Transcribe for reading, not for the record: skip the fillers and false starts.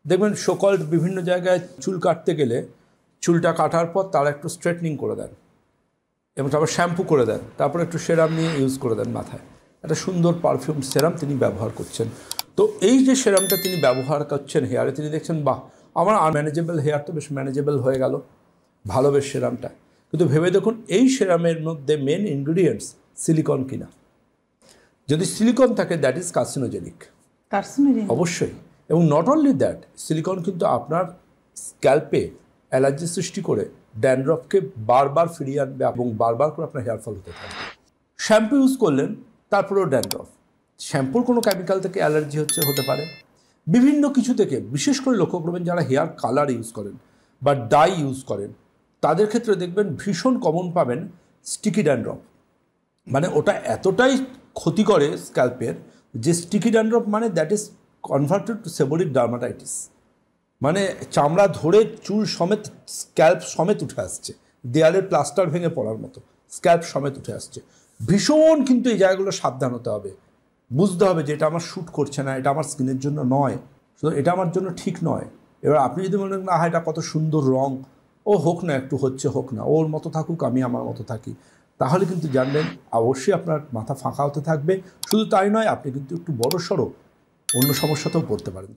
দেখবেন সকল্ড বিভিন্ন জায়গায় চুল কাটতে গেলে চুলটা কাটার পর তারা একটু স্ট্রেটনিং করে দেন এবং তারপর শ্যাম্পু করে দেন, তারপর একটু সেরাম নিয়ে ইউজ করে দেন মাথায়। একটা সুন্দর পারফিউম সেরাম তিনি ব্যবহার করছেন। তো এই যে সেরামটা তিনি ব্যবহার করছেন হেয়ারে, তিনি দেখছেন বাহ, আমার আনম্যানেজেবল হেয়ার তো বেশ ম্যানেজেবল হয়ে গেল, ভালো বেশ সেরামটা। কিন্তু ভেবে দেখুন এই সেরামের মধ্যে মেন ইনগ্রিডিয়েন্টস সিলিকন কিনা। যদি সিলিকন থাকে দ্যাট ইজ কার্সিনোজেনিক, অবশ্যই। এবং নট অনলি দ্যাট, সিলিকন কিন্তু আপনার স্ক্যাল্পে অ্যালার্জি সৃষ্টি করে ড্যান্ড্রফকে বারবার ফিরিয়ে আনবে এবং বারবার করে আপনার হেয়ার ফল হতে থাকবে। শ্যাম্পু ইউজ করলেন তারপরেও ড্যান্ড্রফ, শ্যাম্পুর কোনো কেমিক্যাল থেকে অ্যালার্জি হতে পারে, বিভিন্ন কিছু থেকে। বিশেষ করে লক্ষ্য করবেন যারা হেয়ার কালার ইউজ করেন বা ডাই ইউজ করেন, তাদের ক্ষেত্রে দেখবেন ভীষণ কমন পাবেন স্টিকি ড্যান্ড্রফ। মানে ওটা এতটাই ক্ষতি করে স্ক্যাল্পের যে স্টিকি ড্যান্ড্রফ মানে that is converted to seborrhoeic dermatitis, মানে চামড়া ধরে চুল সমেত স্ক্যাল্প সমেত উঠে আসছে, দেয়ালের প্লাস্টার ভেঙে পড়ার মতো স্ক্যাল্প সমেত উঠে আসছে। ভীষণ কিন্তু এই জায়গাগুলো সাবধান হতে হবে, বুঝতে হবে যে এটা আমার শ্যুট করছে না, এটা আমার স্কিনের জন্য নয়, শুধু এটা আমার জন্য ঠিক নয়। এবার আপনি যদি মনে করেন না এটা কত সুন্দর রং, ও হোক না, একটু হচ্ছে হোক না, ওর মতো থাকুক, আমি আমার মতো থাকি, তাহলে কিন্তু জানবেন অবশ্যই আপনার মাথা ফাঁকা হতে থাকবে। শুধু তাই নয়, আপনি কিন্তু একটু বড়সড় অন্য সমস্যাতেও পড়তে পারেন।